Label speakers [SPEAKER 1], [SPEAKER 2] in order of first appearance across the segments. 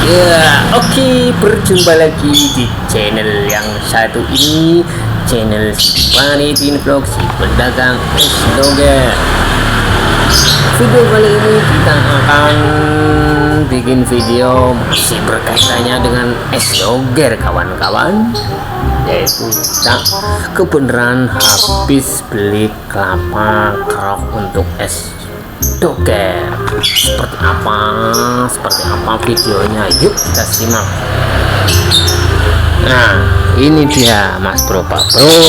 [SPEAKER 1] Oke, berjumpa lagi di channel yang satu ini, channel Panitin Vlog, si pedagang es doger. Video kali ini kita akan bikin video masih berkaitannya dengan es doger, kawan-kawan. Yaitu kita kebenaran habis beli kelapa kerok untuk es doger. Seperti apa videonya, yuk kita simak. Nah, ini dia Mas Bro Pak Bro,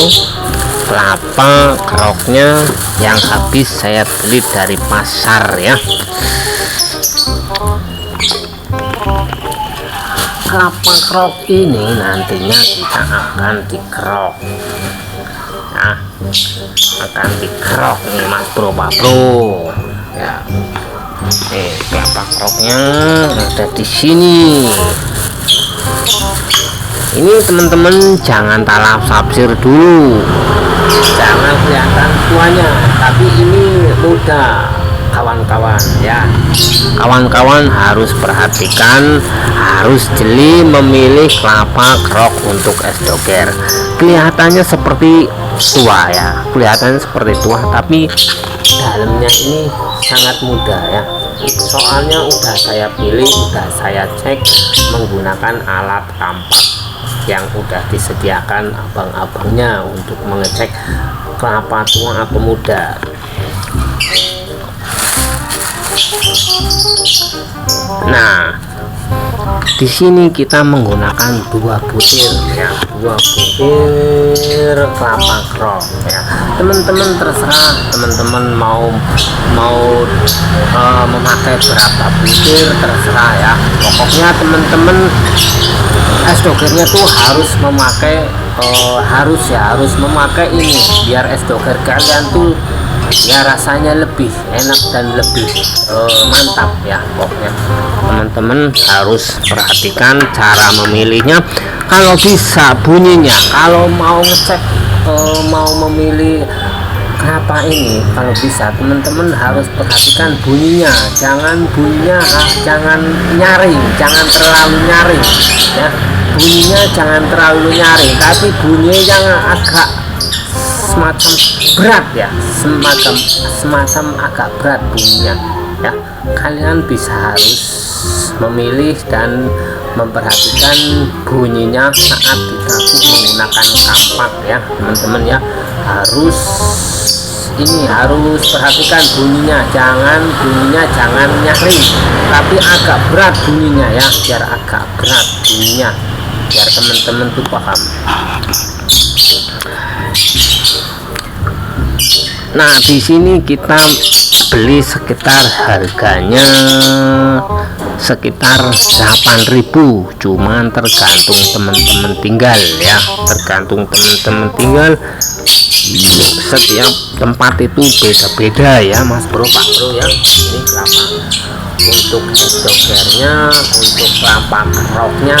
[SPEAKER 1] kelapa keroknya yang habis saya beli dari pasar ya. Kelapa kerok ini nantinya kita akan dikerok, nah, akan dikerok nih Mas Bro Pak Bro ya. Nih kelapa keroknya ada di sini. Ini teman-teman jangan salah tafsir dulu, jangan kelihatan tuanya, tapi ini mudah kawan-kawan ya. Kawan-kawan harus perhatikan, harus jeli memilih kelapa kerok untuk es doger. Kelihatannya seperti tua ya, kelihatannya seperti tua, tapi dalamnya ini sangat mudah ya. Soalnya udah saya pilih, udah saya cek menggunakan alat kampak yang udah disediakan abang-abangnya untuk mengecek kelapa tua atau muda. Nah, di sini kita menggunakan 2 butir ya, 2 butir kelapa kerok ya. Teman-teman terserah teman-teman mau memakai berapa butir, terserah ya. Pokoknya teman-teman es dogernya tuh harus memakai harus memakai ini biar es doger kalian tuh ya rasanya lebih enak dan lebih mantap ya. Pokoknya teman-teman harus perhatikan cara memilihnya. Kalau bisa bunyinya, kalau mau ngecek mau memilih kelapa ini, kalau bisa teman-teman harus perhatikan bunyinya. Jangan nyaring, jangan terlalu nyaring ya. Bunyinya jangan terlalu nyaring, tapi bunyinya yang agak semacam berat ya, semacam agak berat bunyinya ya. Kalian bisa harus memilih dan memperhatikan bunyinya saat ditabuh menggunakan kampak ya teman-teman ya. Harus perhatikan bunyinya jangan nyaring, tapi agak berat bunyinya ya, biar agak berat bunyinya, biar teman-teman tuh paham. Nah, di sini kita beli sekitar harganya sekitar 8.000, cuman tergantung teman-teman tinggal ya, tergantung teman-teman tinggal. Setiap tempat itu beda-beda ya Mas Bro Pak Bro ya. Ini kelapa untuk es dogernya, untuk kelapa keroknya,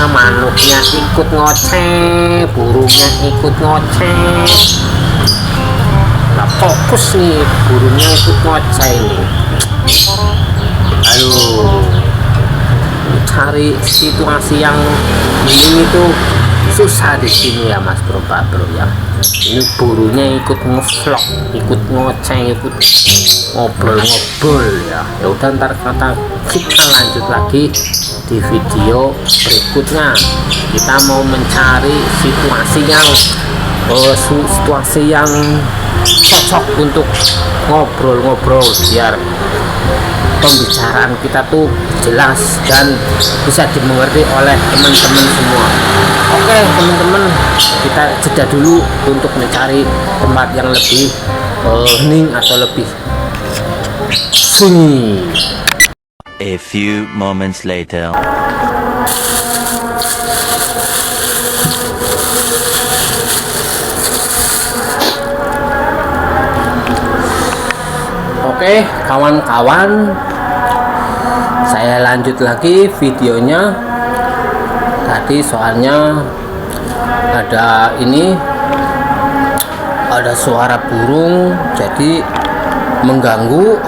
[SPEAKER 1] manuknya ikut ngoceh, burungnya ikut ngoceh. Nah, fokus nih, burungnya ikut ngoceh nih. Aduh, cari situasi yang ini tuh susah di sini ya Mas Bro Pak Bro ya. Ini burungnya ikut ngevlog, ikut ngoceh, ikut ngobrol-ngobrol ya. Ya udah, ntar kita lanjut lagi di video berikutnya. Kita mau mencari situasi yang cocok untuk ngobrol-ngobrol biar pembicaraan kita tuh jelas dan bisa dimengerti oleh teman-teman semua. Oke teman-teman, kita jeda dulu untuk mencari tempat yang lebih hening atau lebih sunyi.
[SPEAKER 2] A few moments later.
[SPEAKER 1] Oke kawan-kawan, saya lanjut lagi videonya. Tadi soalnya ada suara burung, jadi mengganggu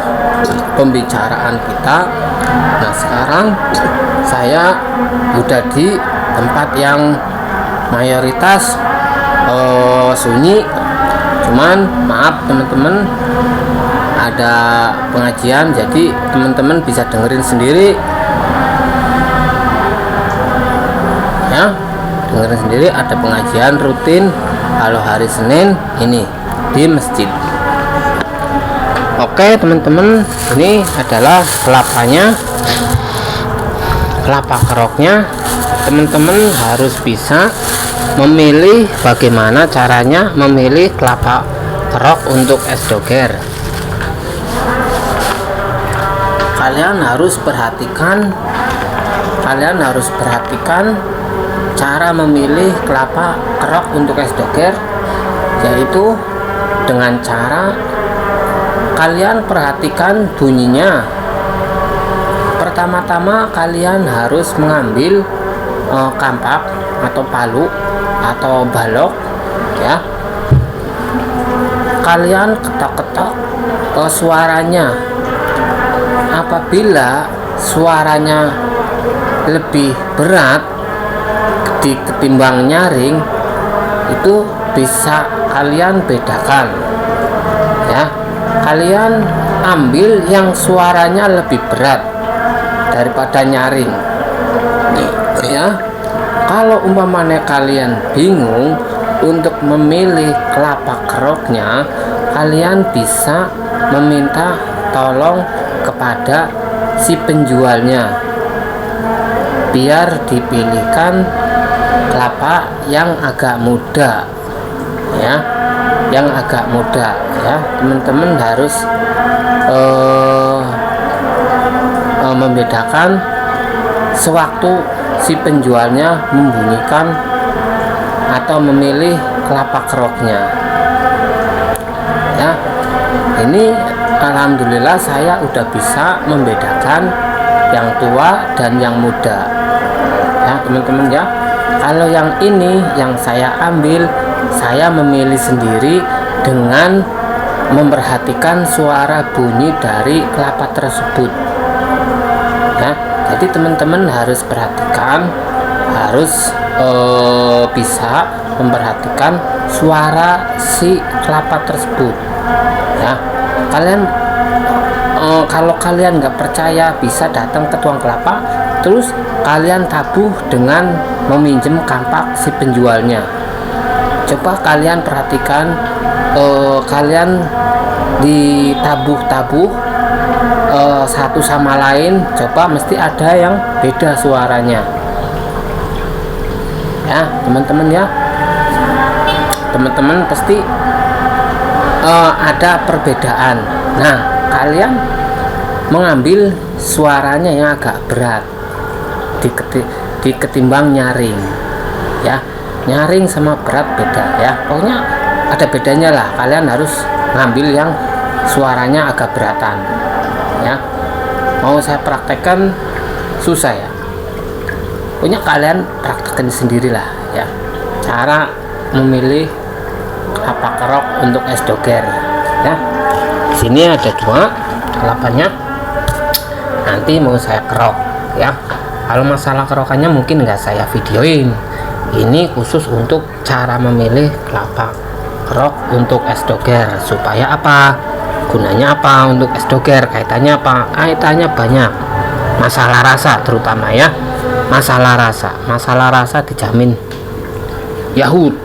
[SPEAKER 1] pembicaraan kita. Nah, sekarang saya udah di tempat yang mayoritas sunyi, cuman maaf teman-teman, ada pengajian, jadi teman-teman bisa dengerin sendiri ya, dengerin sendiri. Ada pengajian rutin kalau hari Senin ini di masjid. Oke teman-teman, ini adalah kelapanya, kelapa keroknya. Teman-teman harus bisa memilih bagaimana caranya memilih kelapa kerok untuk es doger. Kalian harus perhatikan cara memilih kelapa kerok untuk es doger, yaitu dengan cara kalian perhatikan bunyinya. Pertama-tama kalian harus mengambil kampak atau palu atau balok ya. Kalian ketok-ketok suaranya. Apabila suaranya lebih berat ketimbang nyaring, itu bisa kalian bedakan ya. Kalian ambil yang suaranya lebih berat daripada nyaring ya. Kalau umpamanya kalian bingung untuk memilih kelapa keroknya, kalian bisa meminta tolong kepada si penjualnya biar dipilihkan kelapa yang agak muda ya, yang agak muda ya. Teman-teman harus membedakan sewaktu si penjualnya membunyikan atau memilih kelapa keroknya ya. Ini alhamdulillah saya udah bisa membedakan yang tua dan yang muda ya teman-teman ya. Kalau yang ini yang saya ambil, saya memilih sendiri dengan memperhatikan suara bunyi dari kelapa tersebut ya. Jadi teman-teman harus perhatikan, harus bisa memperhatikan suara si kelapa tersebut ya. Kalian kalau kalian nggak percaya, bisa datang ke tukang kelapa, terus kalian tabuh dengan meminjam kampak si penjualnya. Coba kalian perhatikan, kalian ditabuh-tabuh satu sama lain, coba mesti ada yang beda suaranya ya teman-teman ya. Teman-teman pasti ada perbedaan. Nah, kalian mengambil suaranya yang agak berat ketimbang nyaring ya. Nyaring sama berat beda ya, pokoknya ada bedanya lah. Kalian harus ngambil yang suaranya agak beratan ya. Mau saya praktekkan susah ya, pokoknya kalian praktekkan sendirilah ya cara memilih kelapa kerok untuk es doger ya. Di sini ada 2 kelapanya, nanti mau saya kerok ya. Kalau masalah kerokannya mungkin nggak saya videoin, ini khusus untuk cara memilih kelapa kerok untuk es doger. Supaya apa, gunanya apa untuk es doger, kaitannya apa? Kaitannya banyak, masalah rasa terutama ya. Masalah rasa dijamin Yahud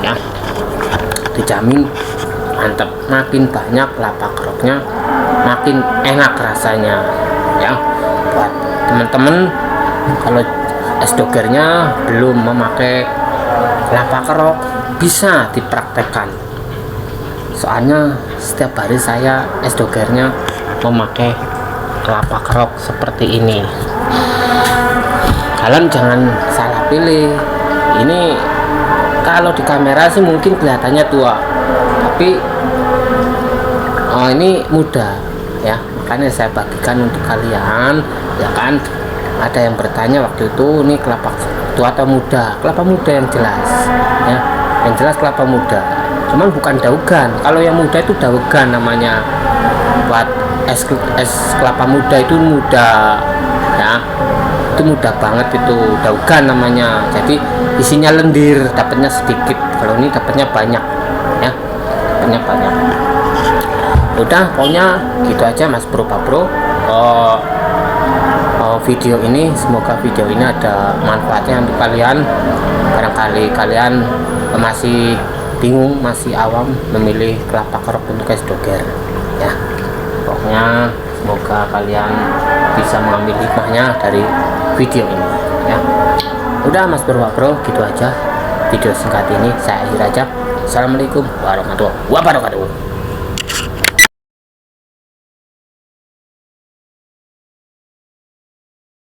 [SPEAKER 1] ya, dijamin mantap. Makin banyak kelapa keroknya, makin enak rasanya ya. Buat teman-teman kalau es dogernya belum memakai kelapa kerok, bisa dipraktekkan. Soalnya setiap hari saya es dogernya memakai kelapa kerok seperti ini. Kalian jangan salah pilih. Ini kalau di kamera sih mungkin kelihatannya tua, tapi ini muda ya. Makanya saya bagikan untuk kalian ya kan. Ada yang bertanya waktu itu, ini kelapa tua atau muda? Kelapa muda yang jelas ya, yang jelas kelapa muda, cuman bukan daugan. Kalau yang muda itu daugan namanya buat es kelapa muda itu mudah ya, itu mudah banget, itu daugan namanya. Jadi isinya lendir, dapatnya sedikit. Kalau ini dapatnya banyak ya, dapatnya banyak. Udah, pokoknya gitu aja Mas Bro Pak Bro. Video ini, semoga video ini ada manfaatnya untuk kalian. Barangkali kalian masih bingung, masih awam memilih kelapa kerok untuk es doger ya. Pokoknya semoga kalian bisa mengambil hikmahnya dari video ini ya. Udah Mas Bro Pak Bro, gitu aja video singkat ini, saya akhir aja. Assalamualaikum warahmatullahi wabarakatuh.